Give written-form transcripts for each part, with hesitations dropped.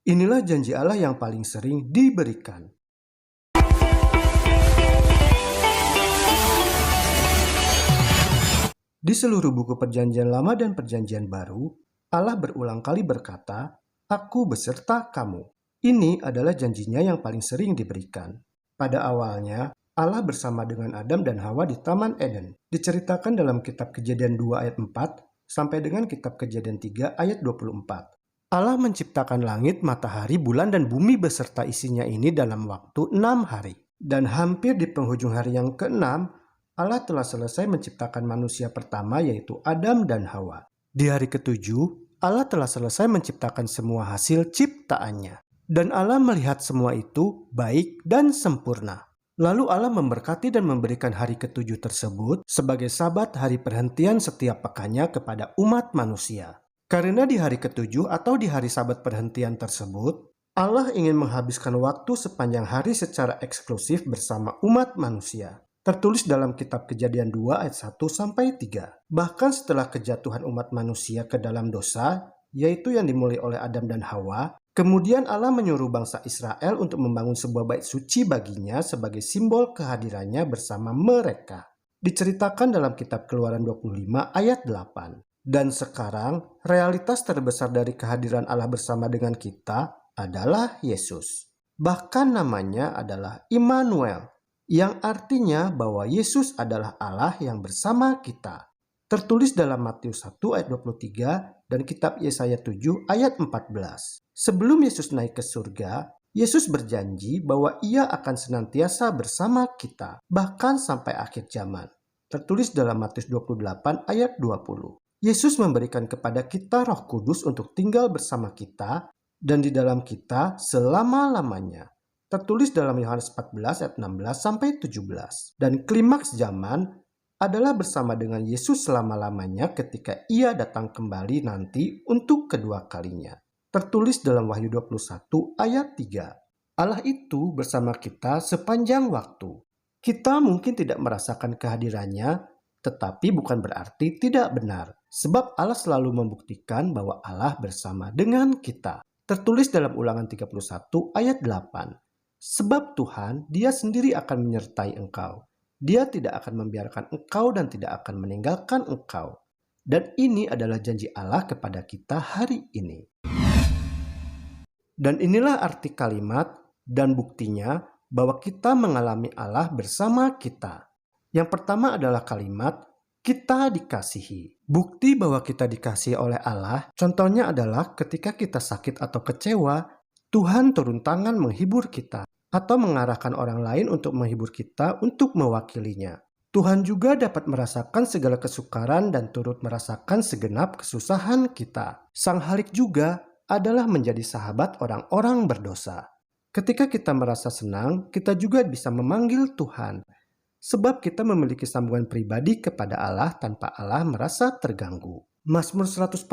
Inilah janji Allah yang paling sering diberikan. Di seluruh buku Perjanjian Lama dan Perjanjian Baru, Allah berulang kali berkata, "Aku beserta kamu." Ini adalah janjinya yang paling sering diberikan. Pada awalnya, Allah bersama dengan Adam dan Hawa di Taman Eden. Diceritakan dalam kitab Kejadian 2 ayat 4 sampai dengan kitab Kejadian 3 ayat 24. Allah menciptakan langit, matahari, bulan, dan bumi beserta isinya ini dalam waktu 6 hari. Dan hampir di penghujung hari yang ke-6, Allah telah selesai menciptakan manusia pertama yaitu Adam dan Hawa. Di hari ke-7, Allah telah selesai menciptakan semua hasil ciptaannya. Dan Allah melihat semua itu baik dan sempurna. Lalu Allah memberkati dan memberikan hari ke-7 tersebut sebagai sabat hari perhentian setiap pekannya kepada umat manusia. Karena di hari ke-7 atau di hari sabat perhentian tersebut, Allah ingin menghabiskan waktu sepanjang hari secara eksklusif bersama umat manusia. Tertulis dalam kitab Kejadian 2 ayat 1-3. Bahkan setelah kejatuhan umat manusia ke dalam dosa, yaitu yang dimulai oleh Adam dan Hawa, kemudian Allah menyuruh bangsa Israel untuk membangun sebuah bait suci baginya sebagai simbol kehadirannya bersama mereka. Diceritakan dalam kitab Keluaran 25 ayat 8. Dan sekarang, realitas terbesar dari kehadiran Allah bersama dengan kita adalah Yesus. Bahkan namanya adalah Immanuel, yang artinya bahwa Yesus adalah Allah yang bersama kita. Tertulis dalam Matius 1 ayat 23 dan kitab Yesaya 7 ayat 14. Sebelum Yesus naik ke surga, Yesus berjanji bahwa Ia akan senantiasa bersama kita, bahkan sampai akhir zaman. Tertulis dalam Matius 28 ayat 20. Yesus memberikan kepada kita Roh Kudus untuk tinggal bersama kita dan di dalam kita selama-lamanya. Tertulis dalam Yohanes 14 ayat 16-17. Dan klimaks zaman adalah bersama dengan Yesus selama-lamanya ketika Ia datang kembali nanti untuk kedua kalinya. Tertulis dalam Wahyu 21 ayat 3. Allah itu bersama kita sepanjang waktu. Kita mungkin tidak merasakan kehadirannya, tetapi bukan berarti tidak benar. Sebab Allah selalu membuktikan bahwa Allah bersama dengan kita. Tertulis dalam Ulangan 31 ayat 8. Sebab Tuhan, Dia sendiri akan menyertai engkau. Dia tidak akan membiarkan engkau dan tidak akan meninggalkan engkau. Dan ini adalah janji Allah kepada kita hari ini. Dan inilah arti kalimat dan buktinya bahwa kita mengalami Allah bersama kita. Yang pertama adalah kalimat kita dikasihi. Bukti bahwa kita dikasihi oleh Allah, contohnya adalah ketika kita sakit atau kecewa, Tuhan turun tangan menghibur kita atau mengarahkan orang lain untuk menghibur kita untuk mewakilinya. Tuhan juga dapat merasakan segala kesukaran dan turut merasakan segenap kesusahan kita. Sang Halik juga adalah menjadi sahabat orang-orang berdosa. Ketika kita merasa senang, kita juga bisa memanggil Tuhan. Sebab kita memiliki sambungan pribadi kepada Allah tanpa Allah merasa terganggu. Mazmur 145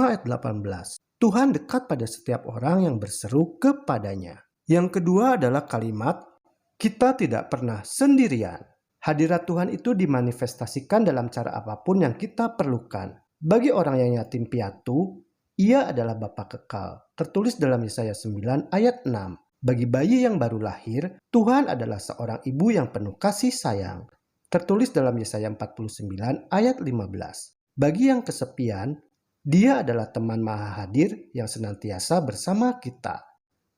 ayat 18. Tuhan dekat pada setiap orang yang berseru kepadanya. Yang kedua adalah kalimat, kita tidak pernah sendirian. Hadirat Tuhan itu dimanifestasikan dalam cara apapun yang kita perlukan. Bagi orang yang yatim piatu, Ia adalah Bapa kekal. Tertulis dalam Yesaya 9 ayat 6. Bagi bayi yang baru lahir, Tuhan adalah seorang ibu yang penuh kasih sayang. Tertulis dalam Yesaya 49 ayat 15. Bagi yang kesepian, Dia adalah teman maha hadir yang senantiasa bersama kita.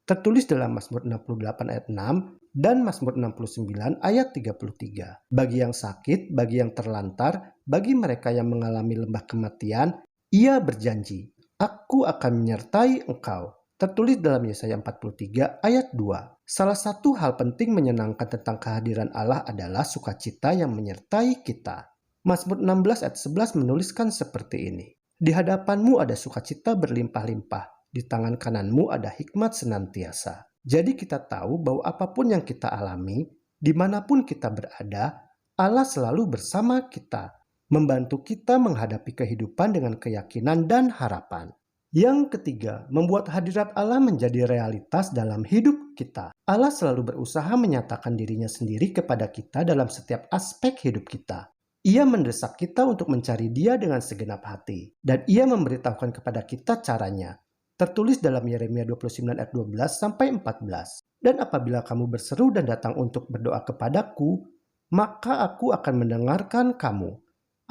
Tertulis dalam Mazmur 68 ayat 6 dan Mazmur 69 ayat 33. Bagi yang sakit, bagi yang terlantar, bagi mereka yang mengalami lembah kematian, Ia berjanji, Aku akan menyertai engkau. Tertulis dalam Yesaya 43 ayat 2. Salah satu hal penting menyenangkan tentang kehadiran Allah adalah sukacita yang menyertai kita. Mazmur 16 ayat 11 menuliskan seperti ini. Di hadapanmu ada sukacita berlimpah-limpah, di tangan kananmu ada hikmat senantiasa. Jadi kita tahu bahwa apapun yang kita alami, dimanapun kita berada, Allah selalu bersama kita, membantu kita menghadapi kehidupan dengan keyakinan dan harapan. Yang ketiga, membuat hadirat Allah menjadi realitas dalam hidup kita. Allah selalu berusaha menyatakan dirinya sendiri kepada kita dalam setiap aspek hidup kita. Ia mendesak kita untuk mencari Dia dengan segenap hati. Dan Ia memberitahukan kepada kita caranya. Tertulis dalam Yeremia 29 ayat 12 sampai 14. Dan apabila kamu berseru dan datang untuk berdoa kepadaku, maka aku akan mendengarkan kamu.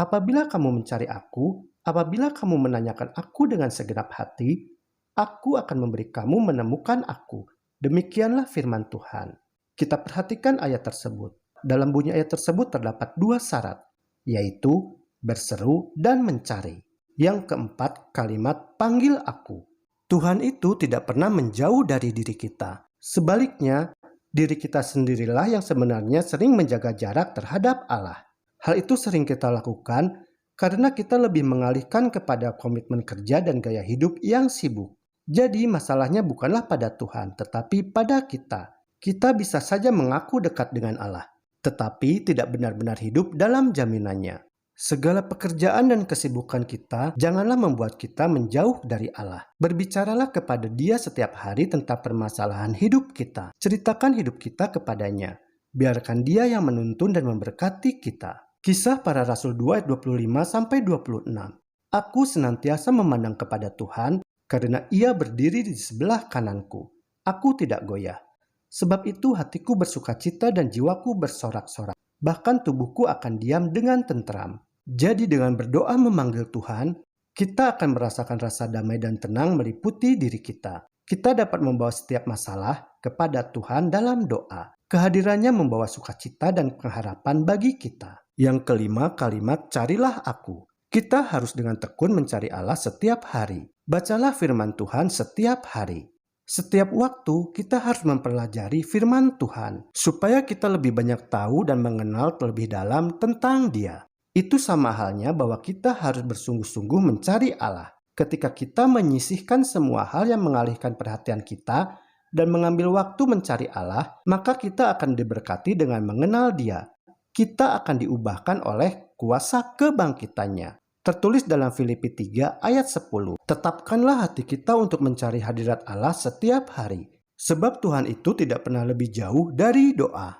Apabila kamu mencari aku, apabila kamu menanyakan aku dengan segenap hati, aku akan memberi kamu menemukan aku. Demikianlah firman Tuhan. Kita perhatikan ayat tersebut. Dalam bunyi ayat tersebut terdapat dua syarat, yaitu berseru dan mencari. Yang keempat, kalimat panggil aku. Tuhan itu tidak pernah menjauh dari diri kita. Sebaliknya, diri kita sendirilah yang sebenarnya sering menjaga jarak terhadap Allah. Hal itu sering kita lakukan karena kita lebih mengalihkan kepada komitmen kerja dan gaya hidup yang sibuk. Jadi masalahnya bukanlah pada Tuhan, tetapi pada kita. Kita bisa saja mengaku dekat dengan Allah, tetapi tidak benar-benar hidup dalam jaminannya. Segala pekerjaan dan kesibukan kita janganlah membuat kita menjauh dari Allah. Berbicaralah kepada Dia setiap hari tentang permasalahan hidup kita. Ceritakan hidup kita kepadanya. Biarkan Dia yang menuntun dan memberkati kita. Kisah Para Rasul 2 ayat 25-26. Aku senantiasa memandang kepada Tuhan karena Ia berdiri di sebelah kananku. Aku tidak goyah. Sebab itu hatiku bersukacita dan jiwaku bersorak-sorak. Bahkan tubuhku akan diam dengan tentram. Jadi dengan berdoa memanggil Tuhan, kita akan merasakan rasa damai dan tenang meliputi diri kita. Kita dapat membawa setiap masalah kepada Tuhan dalam doa. Kehadirannya membawa sukacita dan pengharapan bagi kita. Yang kelima, kalimat carilah aku. Kita harus dengan tekun mencari Allah setiap hari. Bacalah firman Tuhan setiap hari. Setiap waktu kita harus mempelajari firman Tuhan supaya kita lebih banyak tahu dan mengenal lebih dalam tentang Dia. Itu sama halnya bahwa kita harus bersungguh-sungguh mencari Allah. Ketika kita menyisihkan semua hal yang mengalihkan perhatian kita dan mengambil waktu mencari Allah, maka kita akan diberkati dengan mengenal Dia. Kita akan diubahkan oleh kuasa kebangkitannya. Tertulis dalam Filipi 3 ayat 10. Tetapkanlah hati kita untuk mencari hadirat Allah setiap hari. Sebab Tuhan itu tidak pernah lebih jauh dari doa.